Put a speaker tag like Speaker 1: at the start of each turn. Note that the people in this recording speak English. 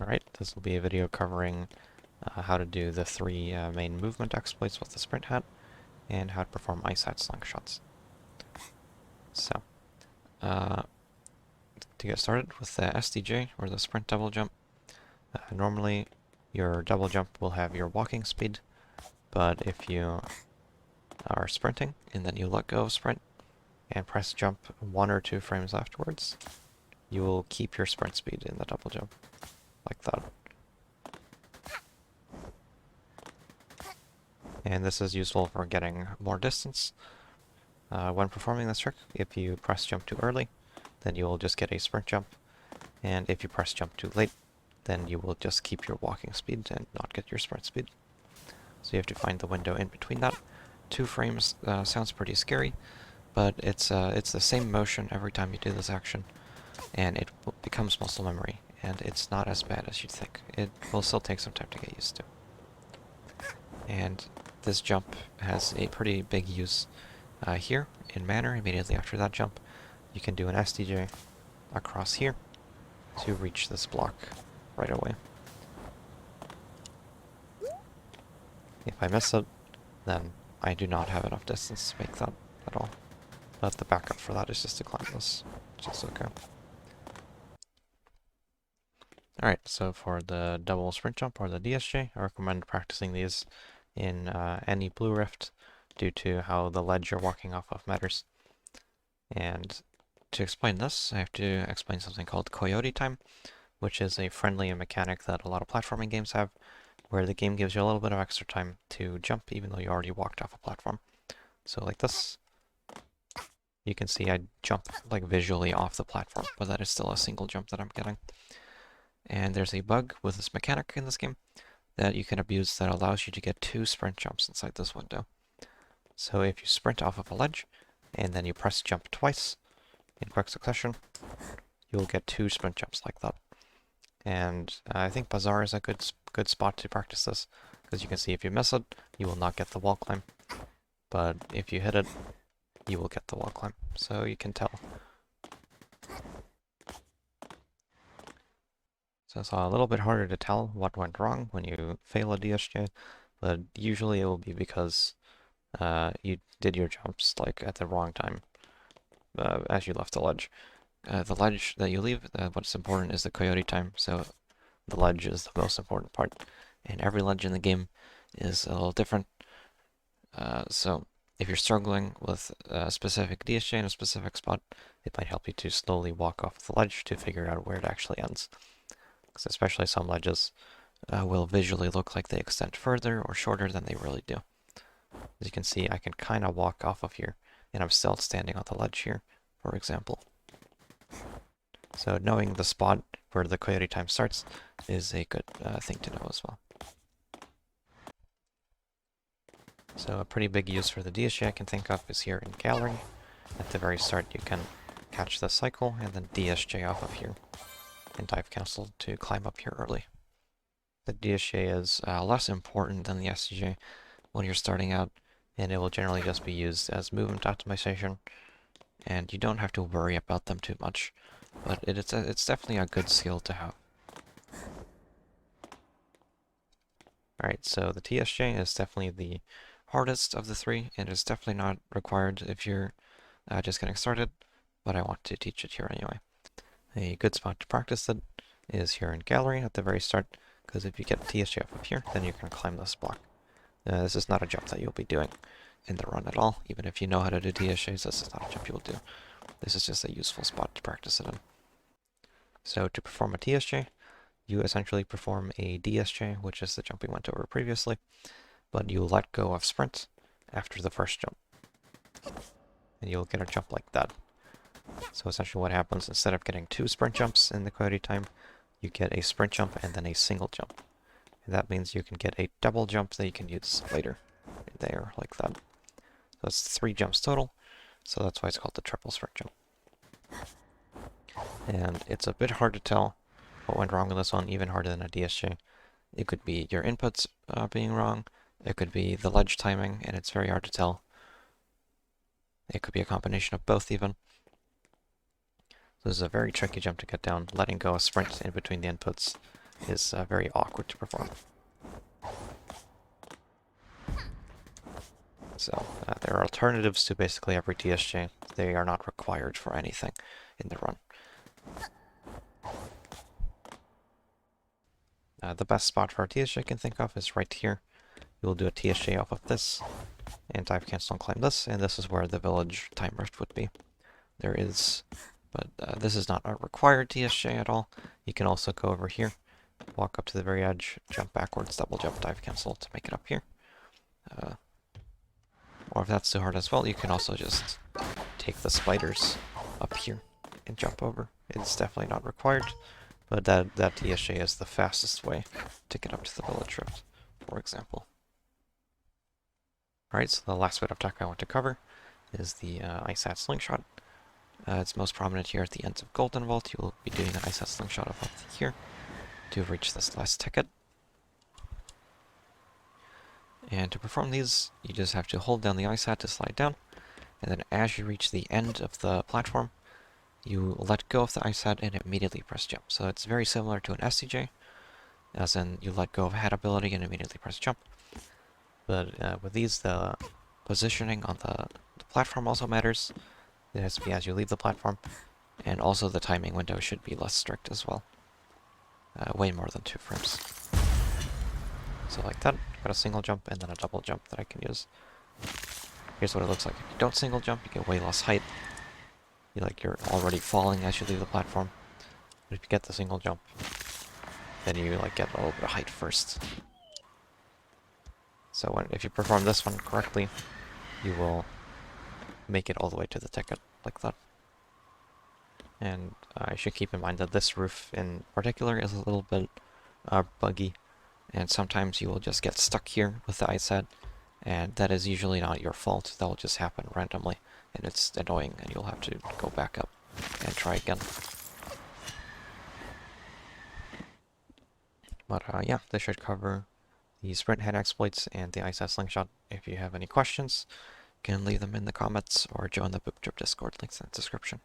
Speaker 1: Alright, this will be a video covering how to do the three main movement exploits with the sprint hat, and how to perform ice hat slingshots. So, uh, to get started with the SDJ, or the sprint double jump, normally your double jump will have your walking speed, but if you are sprinting, and then you let go of sprint, and press jump 1 or 2 frames afterwards, you will keep your sprint speed in the double jump, like that. And this is useful for getting more distance. When performing this trick, if you press jump too early, then you will just get a sprint jump, and if you press jump too late, then you will just keep your walking speed and not get your sprint speed. So you have to find the window in between that. 2 frames sounds pretty scary, but it's the same motion every time you do this action, and it becomes muscle memory, and it's not as bad as you'd think. It will still take some time to get used to. And this jump has a pretty big use here in manner. Immediately after that jump, you can do an SDJ across here to reach this block right away. If I miss it, then I do not have enough distance to make that at all. But the backup for that is just to climb this, which is okay. Alright, so for the double sprint jump, or the DSJ, I recommend practicing these in any blue rift, due to how the ledge you're walking off of matters. And to explain this, I have to explain something called coyote time, which is a friendly mechanic that a lot of platforming games have, where the game gives you a little bit of extra time to jump even though you already walked off a platform. So like this, you can see I jump like visually off the platform, but that is still a single jump that I'm getting. And there's a bug with this mechanic in this game that you can abuse that allows you to get 2 sprint jumps inside this window. So if you sprint off of a ledge, and then you press jump twice in quick succession, you'll get 2 sprint jumps like that. And I think Bazaar is a good spot to practice this, because you can see if you miss it, you will not get the wall climb. But if you hit it, you will get the wall climb. So you can tell. So it's a little bit harder to tell what went wrong when you fail a DSJ, but usually it will be because you did your jumps like at the wrong time as you left the ledge. The ledge that you leave, what's important is the coyote time, so the ledge is the most important part. And every ledge in the game is a little different. So if you're struggling with a specific DSJ in a specific spot, it might help you to slowly walk off the ledge to figure out where it actually ends. Because especially some ledges will visually look like they extend further or shorter than they really do. As you can see, I can kind of walk off of here, and I'm still standing on the ledge here, for example. So knowing the spot where the coyote time starts is a good thing to know as well. So a pretty big use for the DSJ I can think of is here in Gallery. At the very start you can catch the cycle and then DSJ off of here, and dive cancel to climb up here early. The DSJ is less important than the SDJ when you're starting out, and it will generally just be used as movement optimization, and you don't have to worry about them too much, but it's definitely a good skill to have. Alright, so the TSJ is definitely the hardest of the three, and it's definitely not required if you're just getting started, but I want to teach it here anyway. A good spot to practice it is here in Gallery at the very start, because if you get TSJ off of here, then you can climb this block. This is not a jump that you'll be doing in the run at all. Even if you know how to do TSJs, this is not a jump you will do. This is just a useful spot to practice it in. So to perform a TSJ, you essentially perform a DSJ, which is the jump we went over previously, but you let go of sprint after the first jump. And you'll get a jump like that. So essentially what happens, instead of getting 2 sprint jumps in the coyote time, you get a sprint jump and then a single jump. And that means you can get a double jump that you can use later. There, like that. So that's 3 jumps total, so that's why it's called the triple sprint jump. And it's a bit hard to tell what went wrong with this one, even harder than a DSJ. It could be your inputs being wrong, it could be the ledge timing, and it's very hard to tell. It could be a combination of both even. So this is a very tricky jump to get down, letting go a sprint in between the inputs is very awkward to perform. So there are alternatives to basically every TSJ. They are not required for anything in the run. The best spot for a TSJ I can think of is right here. You'll do a TSJ off of this, and dive cancel and climb this, and this is where the village time rift would be. There is, but this is not a required TSJ at all. You can also go over here, walk up to the very edge, jump backwards, double jump, dive cancel to make it up here. Or if that's too hard as well, you can also just take the spiders up here and jump over. It's definitely not required, but that TSJ is the fastest way to get up to the village rift, for example. Alright, so the last bit of tech I want to cover is the ISAT Slingshot. It's most prominent here at the ends of Golden Vault. You will be doing the ISAT Slingshot up here to reach this last ticket. And to perform these, you just have to hold down the ISAT to slide down, and then as you reach the end of the platform, you let go of the ISAT and immediately press jump. So it's very similar to an SCJ, as in you let go of head ability and immediately press jump. But with these, the positioning on the platform also matters. It has to be as you leave the platform, and also the timing window should be less strict as well. Way more than 2 frames. So like that, got a single jump and then a double jump that I can use. Here's what it looks like if you don't single jump. You get way less height. You're already falling as you leave the platform. But if you get the single jump, then you get a little bit of height first. So if you perform this one correctly, you will make it all the way to the ticket like that. And I should keep in mind that this roof in particular is a little bit buggy, and sometimes you will just get stuck here with the ISAT, and that is usually not your fault. That will just happen randomly, and it's annoying, and you'll have to go back up and try again. But yeah, this should cover the sprint head exploits and the ISAT Slingshot. If you have any questions, you can leave them in the comments or join the Boop Trip Discord, links in the description.